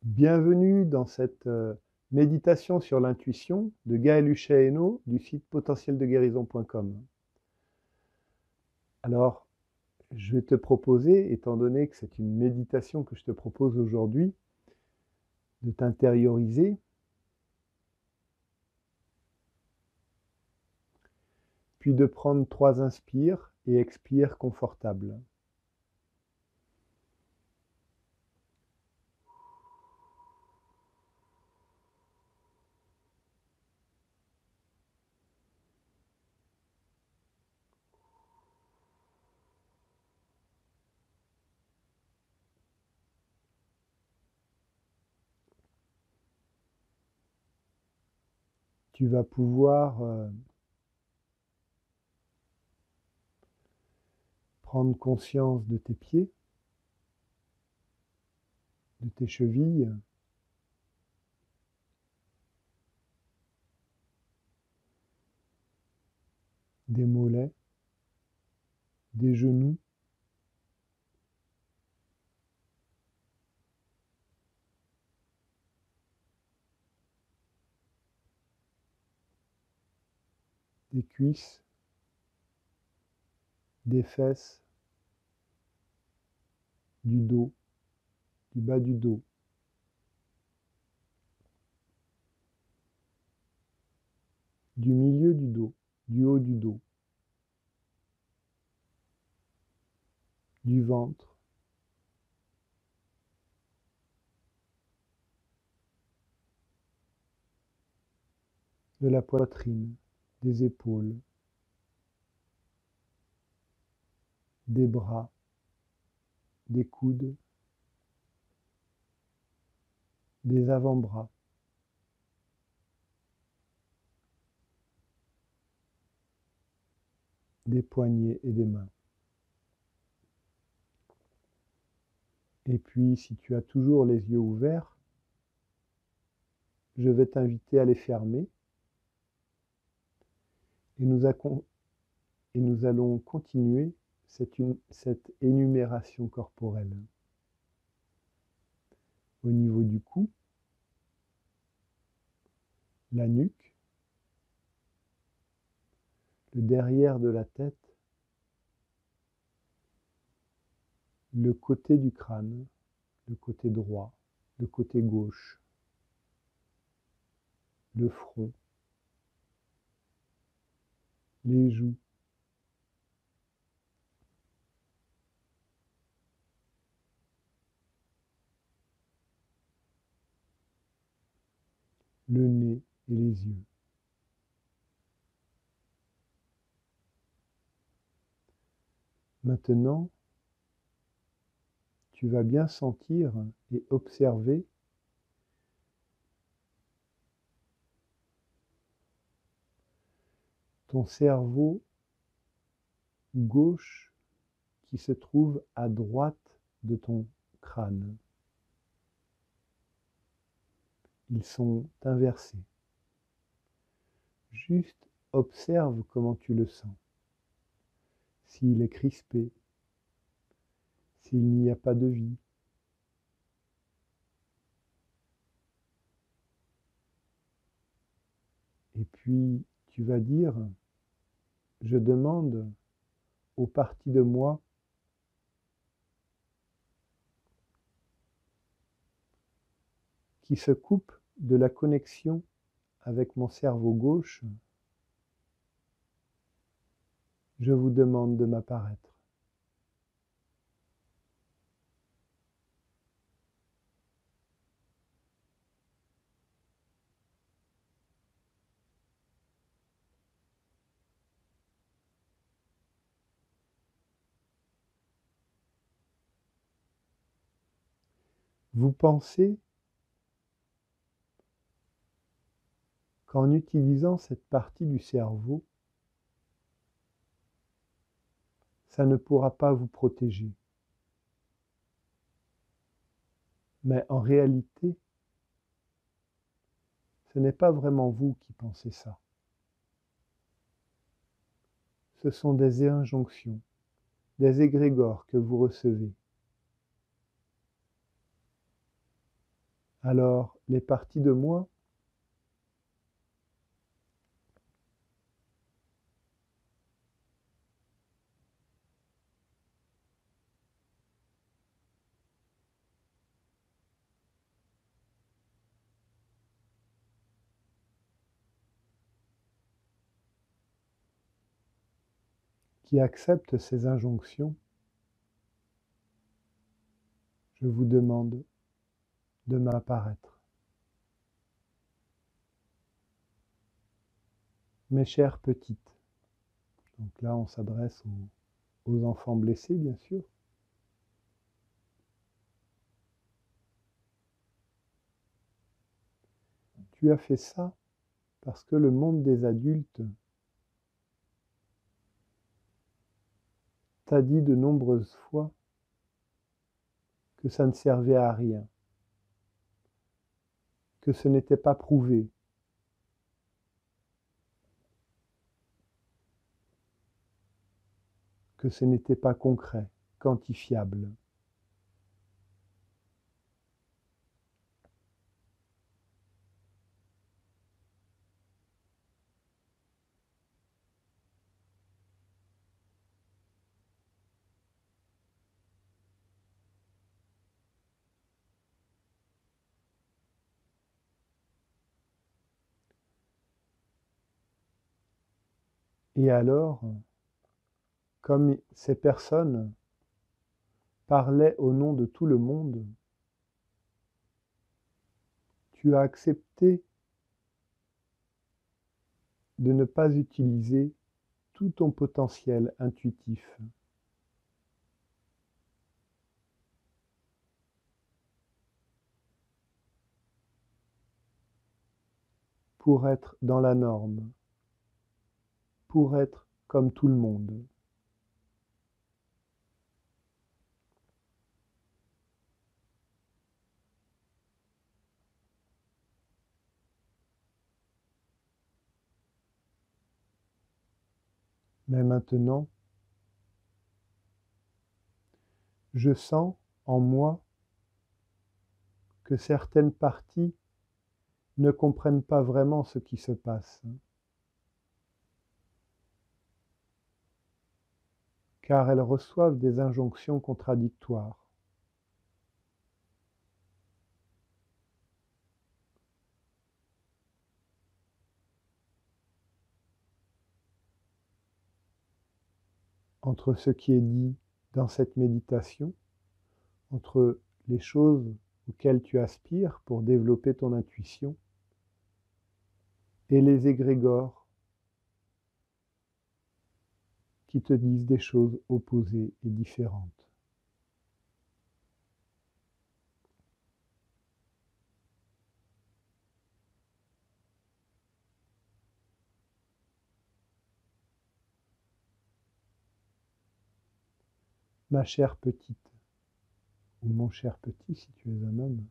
Bienvenue dans cette méditation sur l'intuition de Gaël Husset-Hénaud du site potentieldeguérison.com. Alors, je vais te proposer, étant donné que c'est une méditation que je te propose aujourd'hui, de t'intérioriser, puis de prendre 3 inspires et expires confortables. Tu vas pouvoir prendre conscience de tes pieds, de tes chevilles, des mollets, des genoux, des cuisses, des fesses, du dos, du bas du dos, du milieu du dos, du haut du dos, du ventre, de la poitrine, des épaules, des bras, des coudes, des avant-bras, des poignets et des mains. Et puis, si tu as toujours les yeux ouverts, je vais t'inviter à les fermer et nous allons continuer cette énumération corporelle. Au niveau du cou, la nuque, le derrière de la tête, le côté du crâne, le côté droit, le côté gauche, le front, les joues, le nez et les yeux. Maintenant, tu vas bien sentir et observer ton cerveau gauche qui se trouve à droite de ton crâne. Ils sont inversés. Juste observe comment tu le sens. S'il est crispé, s'il n'y a pas de vie. Et puis, tu vas dire, je demande aux parties de moi qui se coupent de la connexion avec mon cerveau gauche, je vous demande de m'apparaître. Vous pensez qu'en utilisant cette partie du cerveau, ça ne pourra pas vous protéger. Mais en réalité, ce n'est pas vraiment vous qui pensez ça. Ce sont des injonctions, des égrégores que vous recevez. alors les parties de moi qui acceptent ces injonctions, je vous demande de m'apparaître. Mes chères petites, donc là on s'adresse aux enfants blessés bien sûr. Tu as fait ça parce que le monde des adultes t'a dit de nombreuses fois que ça ne servait à rien, que ce n'était pas prouvé, que ce n'était pas concret, quantifiable. Et alors, comme ces personnes parlaient au nom de tout le monde, tu as accepté de ne pas utiliser tout ton potentiel intuitif. Pour être dans la norme, pour être comme tout le monde. Mais maintenant, je sens en moi que certaines parties ne comprennent pas vraiment ce qui se passe, car elles reçoivent des injonctions contradictoires. Entre ce qui est dit dans cette méditation, entre les choses auxquelles tu aspires pour développer ton intuition, et les égrégores qui te disent des choses opposées et différentes. Ma chère petite, ou mon cher petit si tu es un homme,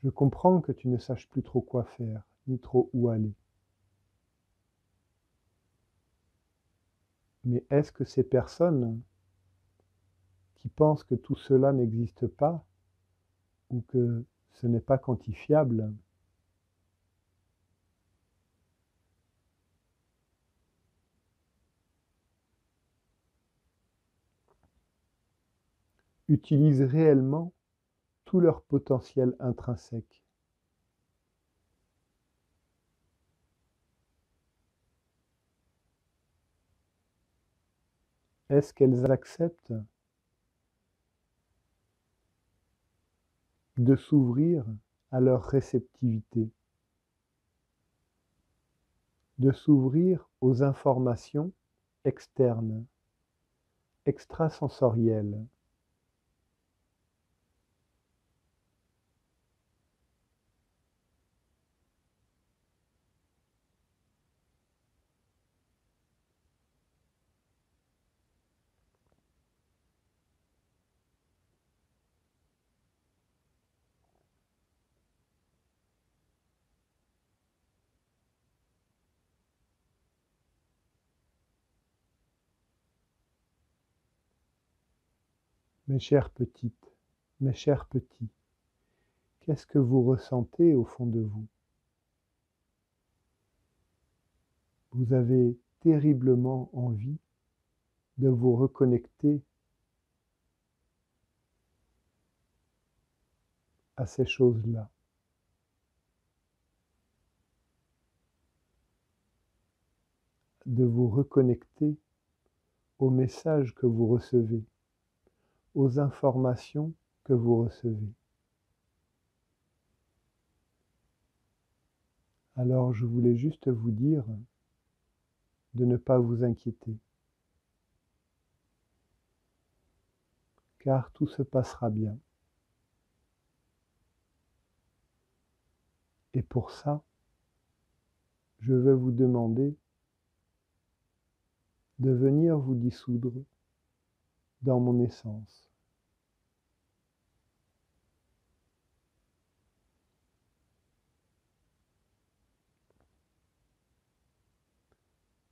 je comprends que tu ne saches plus trop quoi faire, ni trop où aller. Mais est-ce que ces personnes qui pensent que tout cela n'existe pas, ou que ce n'est pas quantifiable, utilisent réellement tout leur potentiel intrinsèque? Est-ce qu'elles acceptent de s'ouvrir à leur réceptivité, de s'ouvrir aux informations externes, extrasensorielles? Mes chères petites, mes chers petits, Qu'est-ce que vous ressentez au fond de vous? Vous avez terriblement envie de vous reconnecter à ces choses-là. De vous reconnecter aux messages que vous recevez, aux informations que vous recevez. Alors je voulais juste vous dire de ne pas vous inquiéter, car tout se passera bien. Et pour ça, je vais vous demander de venir vous dissoudre dans mon essence.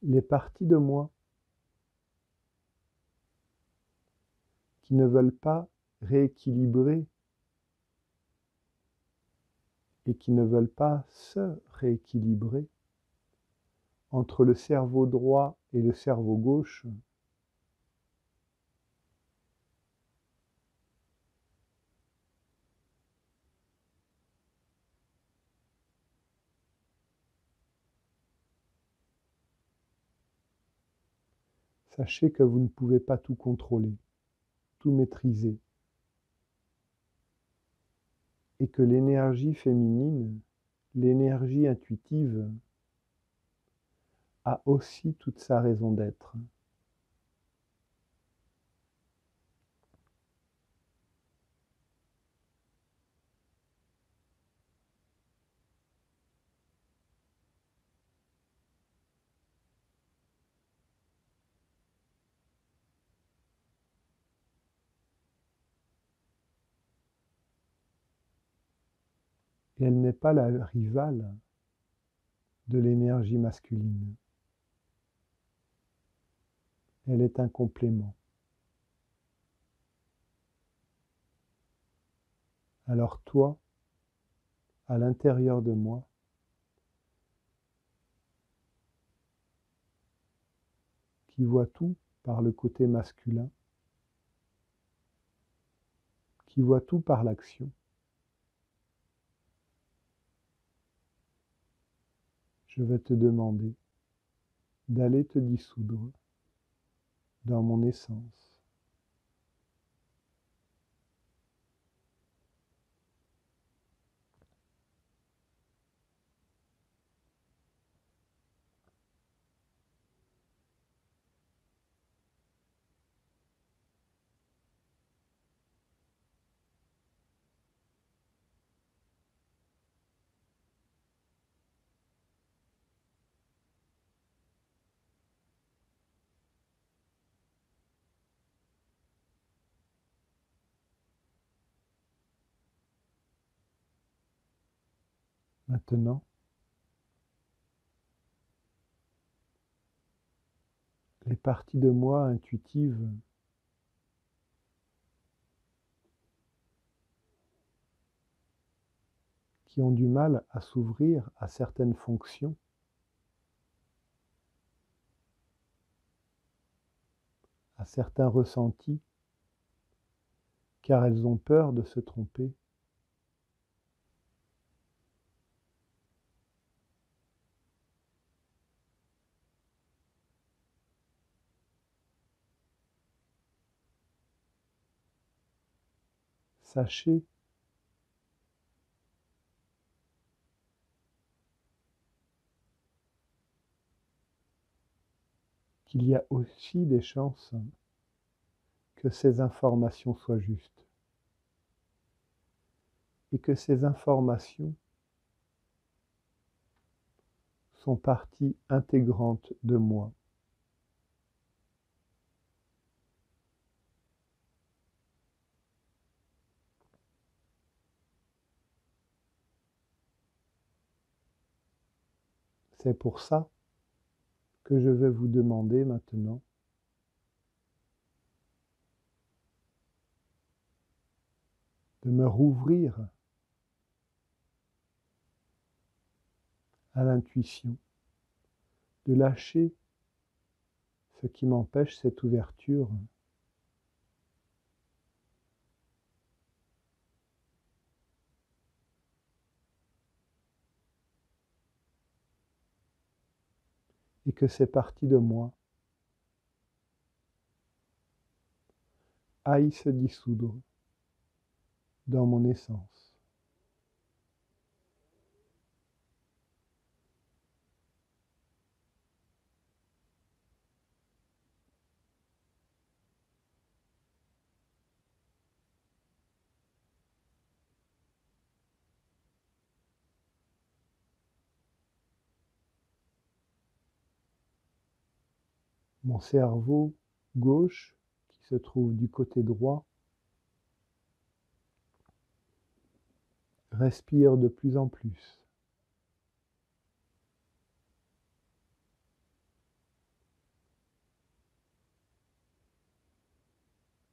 Les parties de moi qui ne veulent pas rééquilibrer et qui ne veulent pas se rééquilibrer entre le cerveau droit et le cerveau gauche, sachez que vous ne pouvez pas tout contrôler, tout maîtriser, et que l'énergie féminine, l'énergie intuitive, a aussi toute sa raison d'être. Et elle n'est pas la rivale de l'énergie masculine. Elle est un complément. Alors toi, à l'intérieur de moi, qui vois tout par le côté masculin, qui vois tout par l'action, je vais te demander d'aller te dissoudre dans mon essence. Maintenant, les parties de moi intuitives qui ont du mal à s'ouvrir à certaines fonctions, à certains ressentis, car elles ont peur de se tromper. Sachez qu'il y a aussi des chances que ces informations soient justes et que ces informations sont partie intégrante de moi. C'est pour ça que je vais vous demander maintenant de me rouvrir à l'intuition, de lâcher ce qui m'empêche cette ouverture. Et que ces parties de moi aillent se dissoudre dans mon essence. Mon cerveau gauche, qui se trouve du côté droit, respire de plus en plus.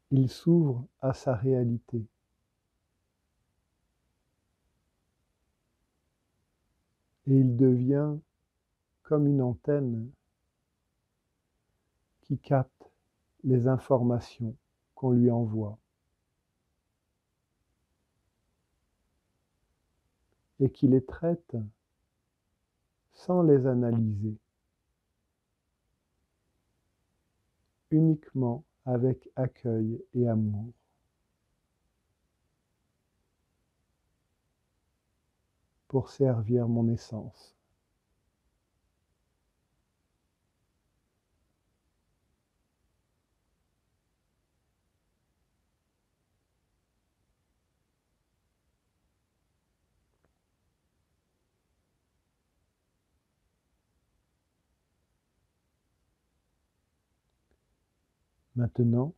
Il s'ouvre à sa réalité. Et il devient comme une antenne qui capte les informations qu'on lui envoie et qui les traite sans les analyser, uniquement avec accueil et amour. Pour servir mon essence. Maintenant,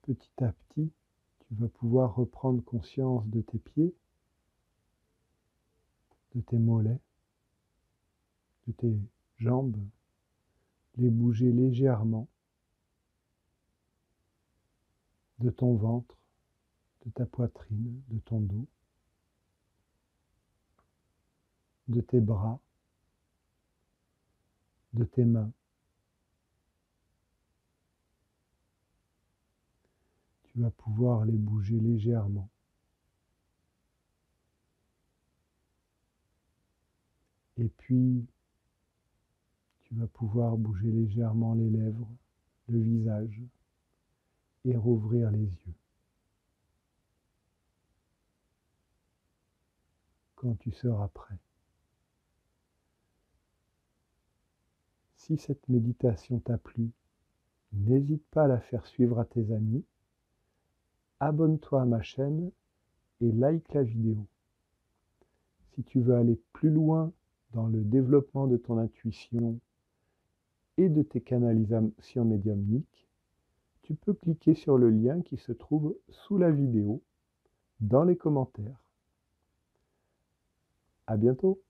petit à petit, tu vas pouvoir reprendre conscience de tes pieds, de tes mollets, de tes jambes, les bouger légèrement, de ton ventre, de ta poitrine, de ton dos, de tes bras, de tes mains. Tu vas pouvoir les bouger légèrement. Et puis, tu vas pouvoir bouger légèrement les lèvres, le visage et rouvrir les yeux. Quand tu seras prêt. Si cette méditation t'a plu, n'hésite pas à la faire suivre à tes amis, abonne-toi à ma chaîne et like la vidéo. Si tu veux aller plus loin dans le développement de ton intuition et de tes canalisations médiumniques, tu peux cliquer sur le lien qui se trouve sous la vidéo, dans les commentaires. À bientôt!